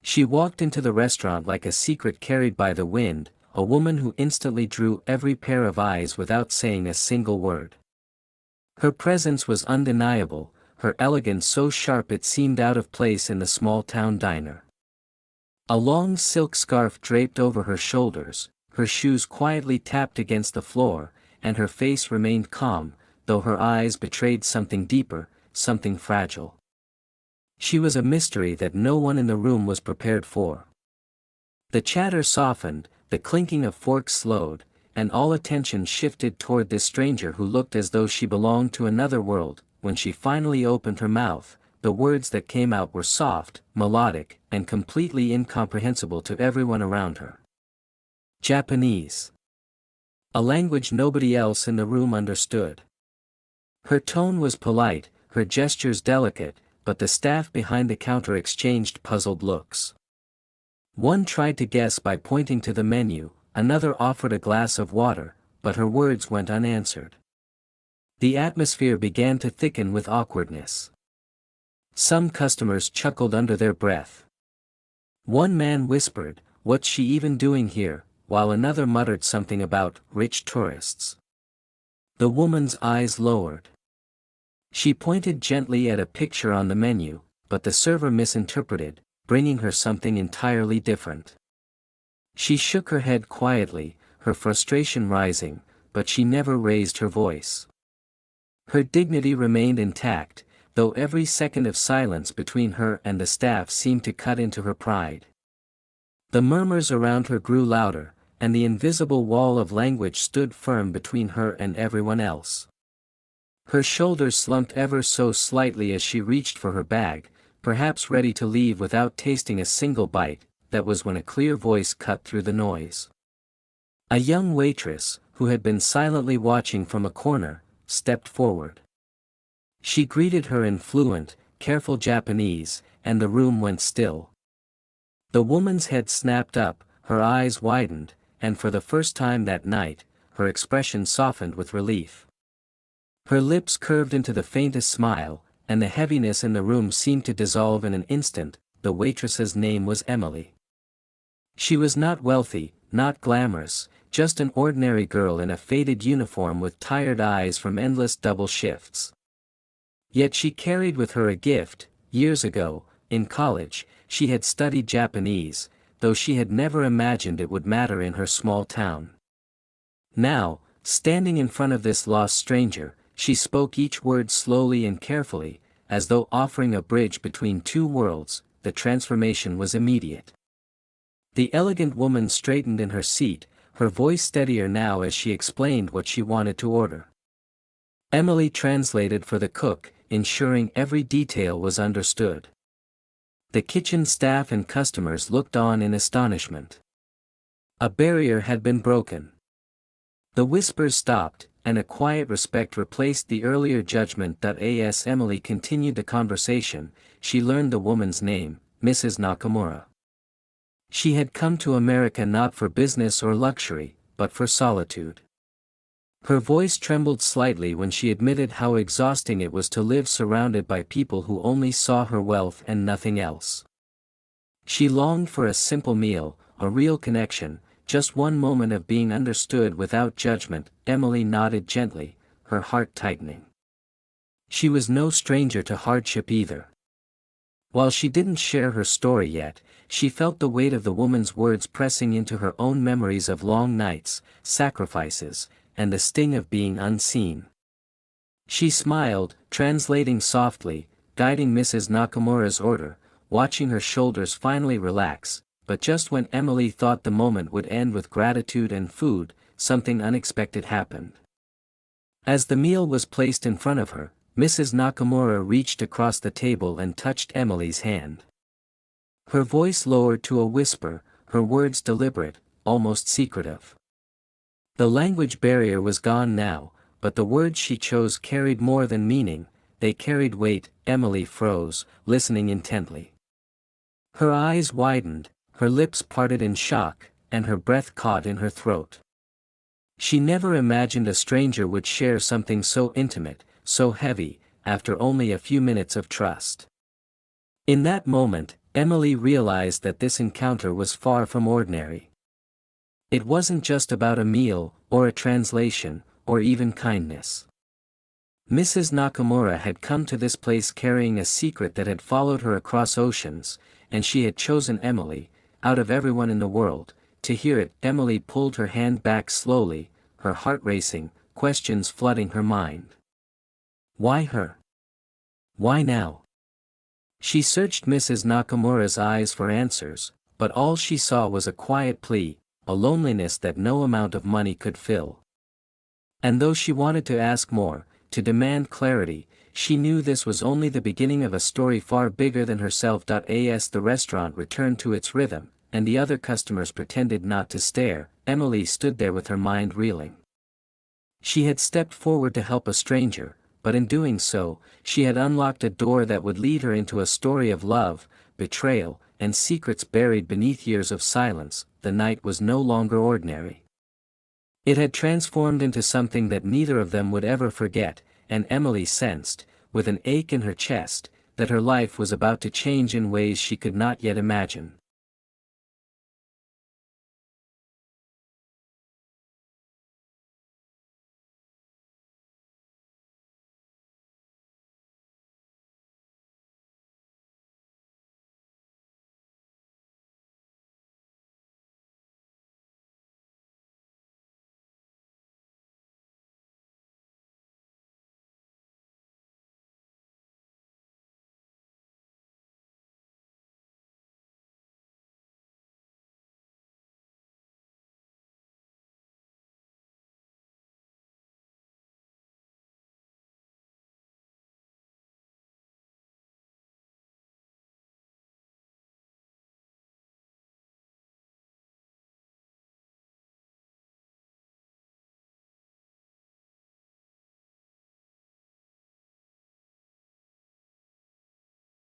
She walked into the restaurant like a secret carried by the wind, a woman who instantly drew every pair of eyes without saying a single word. Her presence was undeniable, her elegance so sharp it seemed out of place in the small-town diner. A long silk scarf draped over her shoulders, her shoes quietly tapped against the floor, and her face remained calm, though her eyes betrayed something deeper, something fragile. She was a mystery that no one in the room was prepared for. The chatter softened, the clinking of forks slowed, and all attention shifted toward this stranger who looked as though she belonged to another world. When she finally opened her mouth, the words that came out were soft, melodic, and completely incomprehensible to everyone around her. Japanese. A language nobody else in the room understood. Her tone was polite, her gestures delicate, but the staff behind the counter exchanged puzzled looks. One tried to guess by pointing to the menu, another offered a glass of water, but her words went unanswered. The atmosphere began to thicken with awkwardness. Some customers chuckled under their breath. One man whispered, "What's she even doing here?" while another muttered something about rich tourists. The woman's eyes lowered. She pointed gently at a picture on the menu, but the server misinterpreted, bringing her something entirely different. She shook her head quietly, her frustration rising, but she never raised her voice. Her dignity remained intact, though every second of silence between her and the staff seemed to cut into her pride. The murmurs around her grew louder, and the invisible wall of language stood firm between her and everyone else. Her shoulders slumped ever so slightly as she reached for her bag, perhaps ready to leave without tasting a single bite. That was when a clear voice cut through the noise. A young waitress, who had been silently watching from a corner, stepped forward. She greeted her in fluent, careful Japanese, and the room went still. The woman's head snapped up, her eyes widened, and for the first time that night, her expression softened with relief. Her lips curved into the faintest smile, and the heaviness in the room seemed to dissolve in an instant. The waitress's name was Emily. She was not wealthy, not glamorous, just an ordinary girl in a faded uniform with tired eyes from endless double shifts. Yet she carried with her a gift. Years ago, in college, she had studied Japanese, though she had never imagined it would matter in her small town. Now, standing in front of this lost stranger, she spoke each word slowly and carefully, as though offering a bridge between two worlds. The transformation was immediate. The elegant woman straightened in her seat, her voice steadier now as she explained what she wanted to order. Emily translated for the cook, ensuring every detail was understood. The kitchen staff and customers looked on in astonishment. A barrier had been broken. The whispers stopped, and a quiet respect replaced the earlier judgment. As Emily continued the conversation, she learned the woman's name, Mrs. Nakamura. She had come to America not for business or luxury, but for solitude. Her voice trembled slightly when she admitted how exhausting it was to live surrounded by people who only saw her wealth and nothing else. She longed for a simple meal, a real connection, just one moment of being understood without judgment. Emily nodded gently, her heart tightening. She was no stranger to hardship either. While she didn't share her story yet, she felt the weight of the woman's words pressing into her own memories of long nights, sacrifices, and the sting of being unseen. She smiled, translating softly, guiding Mrs. Nakamura's order, watching her shoulders finally relax, but just when Emily thought the moment would end with gratitude and food, something unexpected happened. As the meal was placed in front of her, Mrs. Nakamura reached across the table and touched Emily's hand. Her voice lowered to a whisper, her words deliberate, almost secretive. The language barrier was gone now, but the words she chose carried more than meaning, they carried weight. Emily froze, listening intently. Her eyes widened, her lips parted in shock, and her breath caught in her throat. She never imagined a stranger would share something so intimate, so heavy, after only a few minutes of trust. In that moment, Emily realized that this encounter was far from ordinary. It wasn't just about a meal, or a translation, or even kindness. Mrs. Nakamura had come to this place carrying a secret that had followed her across oceans, and she had chosen Emily, out of everyone in the world, to hear it. Emily pulled her hand back slowly, her heart racing, questions flooding her mind. Why her? Why now? She searched Mrs. Nakamura's eyes for answers, but all she saw was a quiet plea, a loneliness that no amount of money could fill. And though she wanted to ask more, to demand clarity, she knew this was only the beginning of a story far bigger than herself. As the restaurant returned to its rhythm, and the other customers pretended not to stare, Emily stood there with her mind reeling. She had stepped forward to help a stranger, but in doing so, she had unlocked a door that would lead her into a story of love, betrayal, and secrets buried beneath years of silence. The night was no longer ordinary. It had transformed into something that neither of them would ever forget, and Emily sensed, with an ache in her chest, that her life was about to change in ways she could not yet imagine.